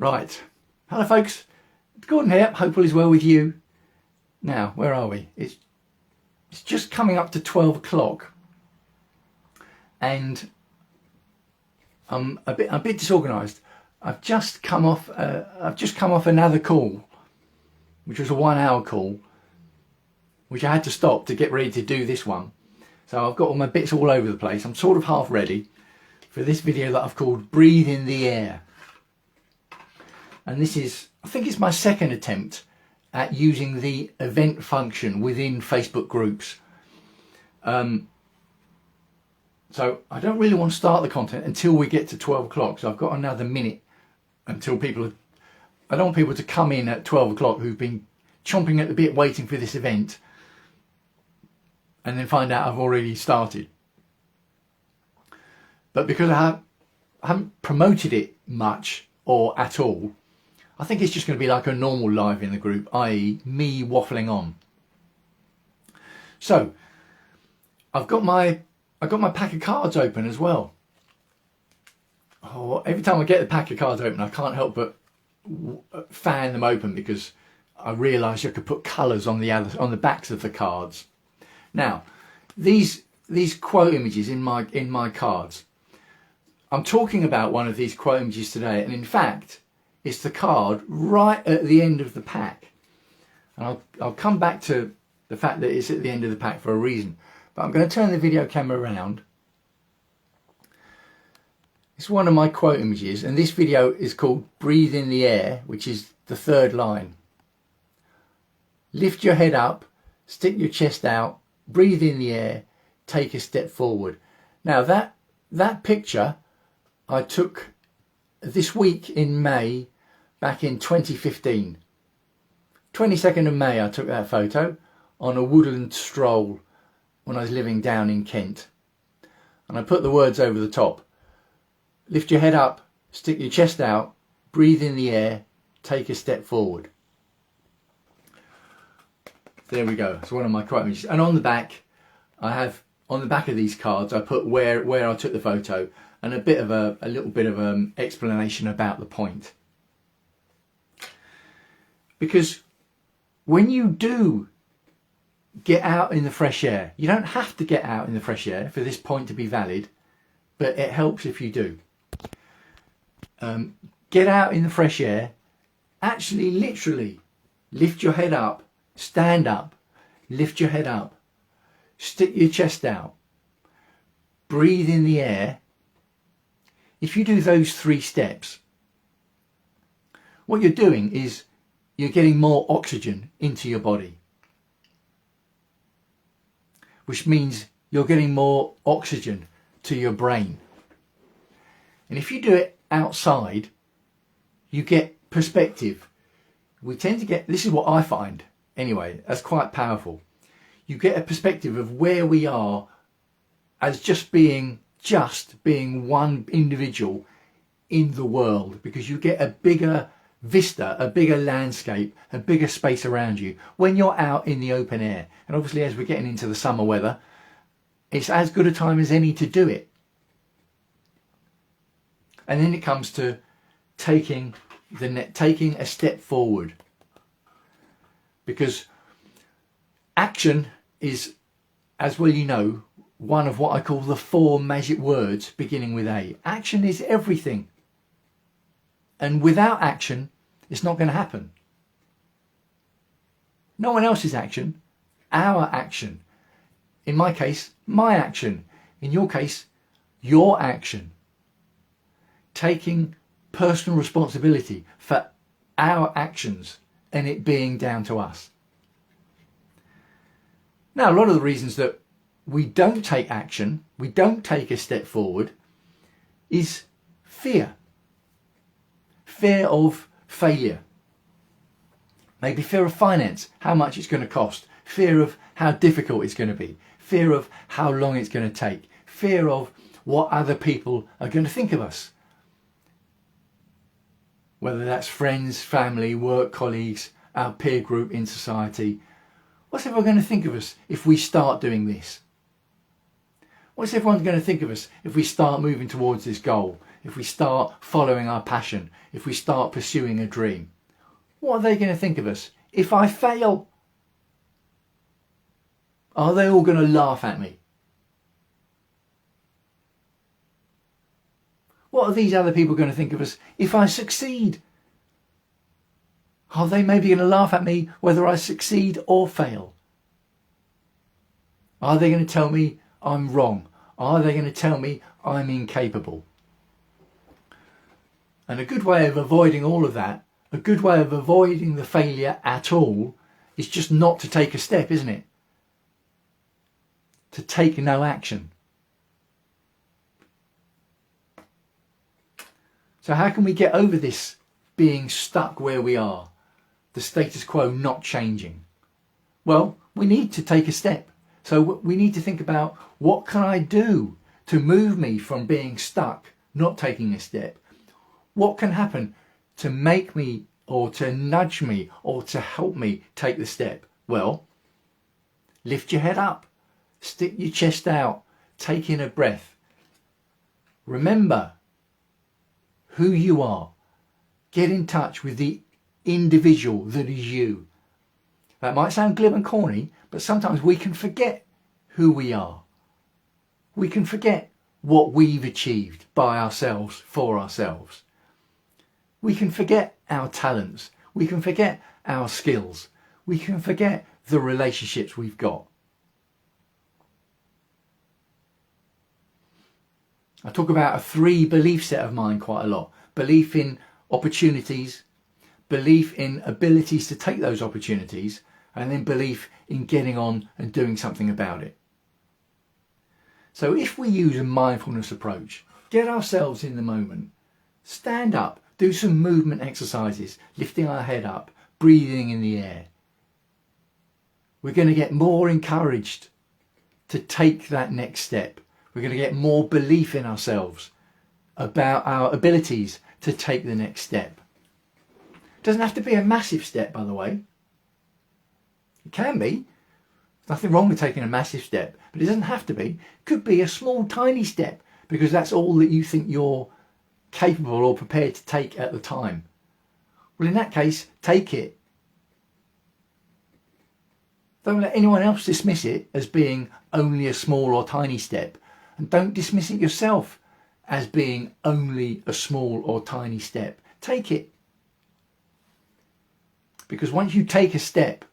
Right, hello folks, Gordon here, hope all is well with you. Now, where are we? It's just coming up to 12 o'clock and I'm a bit disorganised. I've just come off another call, which was a 1 hour call, which I had to stop to get ready to do this one. So I've got all my bits all over the place. I'm sort of half ready for this video that I've called Breathe in the Air. And this is, I think it's my second attempt at using the event function within Facebook groups. So I don't really want to start the content until we get to 12 o'clock. So I've got another minute until I don't want people to come in at 12 o'clock who've been chomping at the bit waiting for this event and then find out I've already started. But because I haven't promoted it much or at all, I think it's just going to be like a normal live in the group, i.e. me waffling on. So I've got my pack of cards open as well. Oh, every time I get the pack of cards open, I can't help but fan them open because I realised I could put colours on the backs of the cards. Now, these quote images in my cards. I'm talking about one of these quote images today, and in fact, it's the card right at the end of the pack. And I'll come back to the fact that it's at the end of the pack for a reason. But I'm going to turn the video camera around. It's one of my quote images, and this video is called Breathe in the Air, which is the third line. Lift your head up, stick your chest out, breathe in the air, take a step forward. Now that picture I took this week in May, back in 2015. 22nd of May I took that photo on a woodland stroll when I was living down in Kent. And I put the words over the top. Lift your head up, stick your chest out, breathe in the air, take a step forward. There we go, it's one of my quote images. And on the back, on the back of these cards, I put where I took the photo and a little bit of explanation about the point. Because when you do get out in the fresh air, you don't have to get out in the fresh air for this point to be valid, but it helps if you do. Get out in the fresh air, actually literally lift your head up, stand up, lift your head up, stick your chest out, breathe in the air. If you do those 3 steps, what you're doing is you're getting more oxygen into your body, which means you're getting more oxygen to your brain. And if you do it outside, you get perspective. We tend to get, this is what I find anyway, that's quite powerful. You get a perspective of where we are as just being one individual in the world, because you get a bigger vista, a bigger landscape, a bigger space around you when you're out in the open air. And obviously as we're getting into the summer weather, it's as good a time as any to do it. And then it comes to taking a step forward, because action is, as well you know, one of what I call the 4 magic words beginning with A. Action is everything. And without action, it's not going to happen. No one else's action, our action. In my case, my action. In your case, your action. Taking personal responsibility for our actions and it being down to us. Now, a lot of the reasons that we don't take action, we don't take a step forward, is fear. Fear of failure. Maybe fear of finance, how much it's going to cost. Fear of how difficult it's going to be. Fear of how long it's going to take. Fear of what other people are going to think of us. Whether that's friends, family, work colleagues, our peer group in society. What's everyone going to think of us if we start doing this? What's everyone going to think of us if we start moving towards this goal, if we start following our passion, if we start pursuing a dream? What are they going to think of us? If I fail, are they all going to laugh at me? What are these other people going to think of us if I succeed? Are they maybe going to laugh at me whether I succeed or fail? Are they going to tell me I'm wrong? Are they going to tell me I'm incapable? And a good way of avoiding all of that, a good way of avoiding the failure at all, is just not to take a step, isn't it? To take no action. So how can we get over this being stuck where we are, the status quo not changing? Well, we need to take a step. So we need to think about, what can I do to move me from being stuck, not taking a step? What can happen to make me, or to nudge me, or to help me take the step? Well, lift your head up, stick your chest out, take in a breath. Remember who you are. Get in touch with the individual that is you. That might sound glib and corny, but sometimes we can forget who we are. We can forget what we've achieved by ourselves, for ourselves. We can forget our talents. We can forget our skills. We can forget the relationships we've got. I talk about a 3 belief set of mine quite a lot. Belief in opportunities, belief in abilities to take those opportunities, and then belief in getting on and doing something about it. So if we use a mindfulness approach, get ourselves in the moment, stand up, do some movement exercises, lifting our head up, breathing in the air, we're going to get more encouraged to take that next step. We're going to get more belief in ourselves about our abilities to take the next step. It doesn't have to be a massive step, by the way. It can be. There's nothing wrong with taking a massive step, but it doesn't have to be. It could be a small, tiny step, because that's all that you think you're capable or prepared to take at the time. Well, in that case, take it. Don't let anyone else dismiss it as being only a small or tiny step, and don't dismiss it yourself as being only a small or tiny step. Take it. Because once you take a step,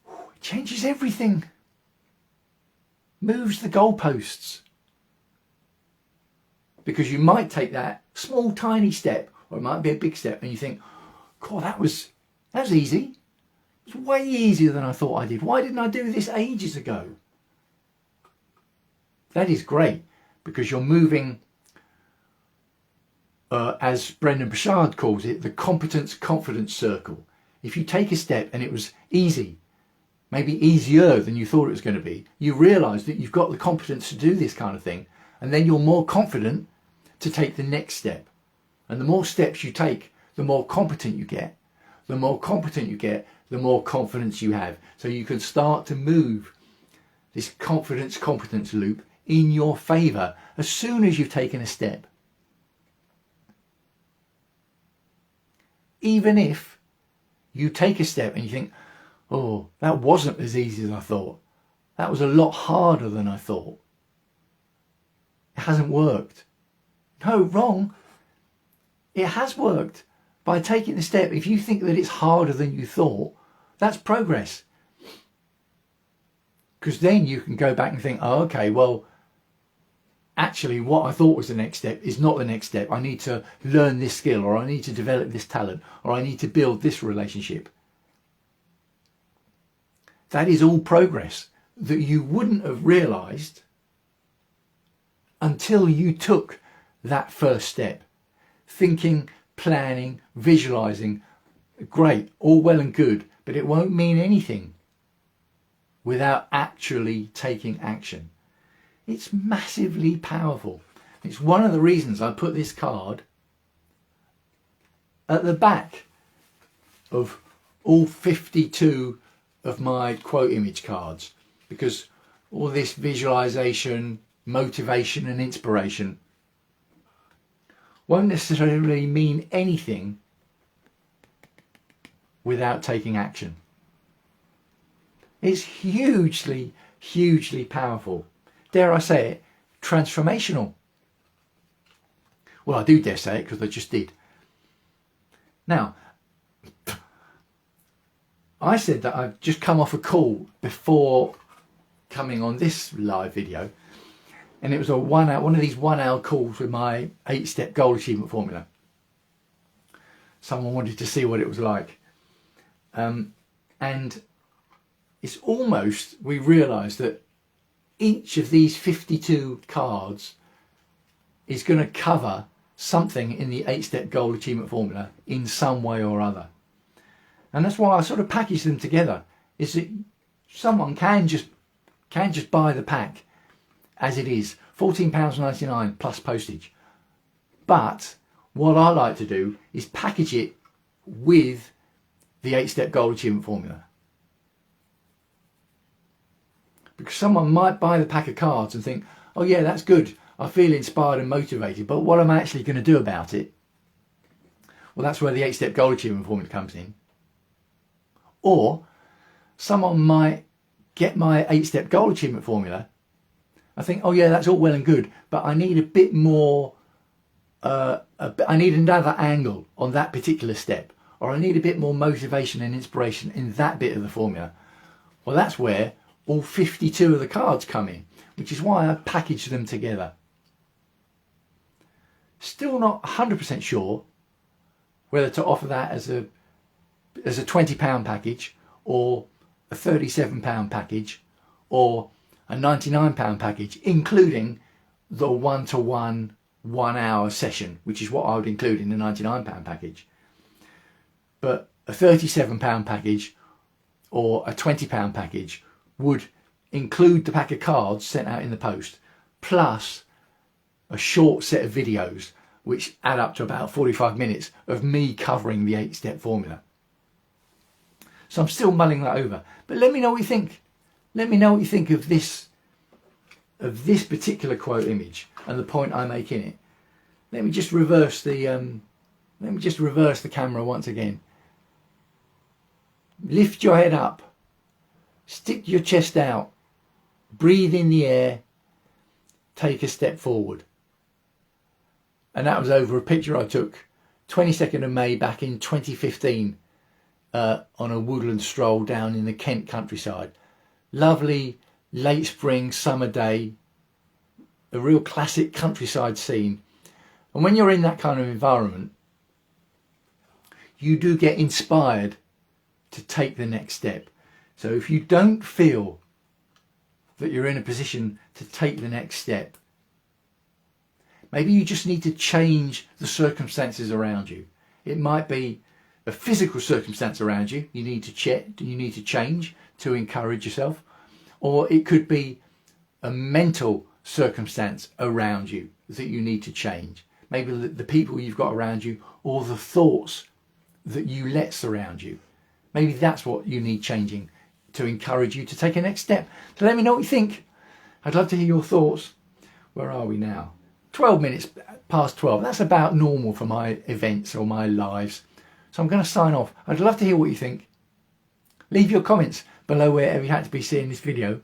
it changes everything. Moves the goalposts. Because you might take that small, tiny step, or it might be a big step, and you think, God, that was easy. It was way easier than I thought I did. Why didn't I do this ages ago? That is great, because you're moving, as Brendan Burchard calls it, the competence confidence circle. If you take a step and it was easy, maybe easier than you thought it was going to be, you realise that you've got the competence to do this kind of thing, and then you're more confident to take the next step. And the more steps you take, the more competent you get. The more competent you get, the more confidence you have. So you can start to move this confidence-competence loop in your favour as soon as you've taken a step. Even if you take a step and you think, oh, that wasn't as easy as I thought. That was a lot harder than I thought. It hasn't worked. No, wrong. It has worked. By taking the step, if you think that it's harder than you thought, that's progress. Because then you can go back and think, oh, okay, well, actually what I thought was the next step is not the next step. I need to learn this skill, or I need to develop this talent, or I need to build this relationship. That is all progress that you wouldn't have realised until you took that first step. Thinking, planning, visualising, great, all well and good, but it won't mean anything without actually taking action. It's massively powerful. It's one of the reasons I put this card at the back of all 52 of my quote image cards, because all this visualization, motivation and inspiration, won't necessarily mean anything without taking action. It's hugely, hugely powerful. Dare I say it, transformational. Well, I do dare say it because I just did. Now, I said that I've just come off a call before coming on this live video, and it was one of these 1 hour calls with my 8-step goal achievement formula. Someone wanted to see what it was like. And it's almost, we realised that each of these 52 cards is going to cover something in the 8-step goal achievement formula in some way or other. And that's why I sort of package them together, is that someone can just buy the pack as it is, £14.99 plus postage. But what I like to do is package it with the 8-step goal achievement formula. Because someone might buy the pack of cards and think, oh yeah, that's good, I feel inspired and motivated, but what am I actually going to do about it? Well, that's where the 8-step goal achievement formula comes in. Or someone might get my 8-step goal achievement formula. I think, oh yeah, that's all well and good, but I need a bit more, I need another angle on that particular step, or I need a bit more motivation and inspiration in that bit of the formula. Well, that's where all 52 of the cards come in, which is why I package them together. Still not 100% sure whether to offer that as a £20 package, or a £37 package, or a £99 package, including the 1-to-1 1 hour session, which is what I would include in the £99 package. But a £37 package or a £20 package would include the pack of cards sent out in the post, plus a short set of videos which add up to about 45 minutes of me covering the 8-step formula. So I'm still mulling that over, but let me know what you think. Let me know what you think of this particular quote image and the point I make in it. Let me just reverse the camera once again. Lift your head up, stick your chest out, breathe in the air, take a step forward. And that was over a picture I took 22nd of May back in 2015 on a woodland stroll down in the Kent countryside. Lovely late spring summer day, a real classic countryside scene. And when you're in that kind of environment, you do get inspired to take the next step. So if you don't feel that you're in a position to take the next step, maybe you just need to change the circumstances around you. It might be a physical circumstance around you you need to change to encourage yourself, or it could be a mental circumstance around you that you need to change. Maybe the people you've got around you, or the thoughts that you let surround you. Maybe that's what you need changing to encourage you to take a next step. So let me know what you think. I'd love to hear your thoughts. Where are we now? 12 minutes past 12. That's about normal for my events or my lives. So I'm going to sign off. I'd love to hear what you think. Leave your comments below wherever you had to be seeing this video.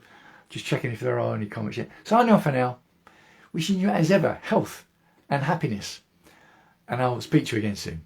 Just checking if there are any comments yet. Signing off for now. Wishing you as ever health and happiness. And I'll speak to you again soon.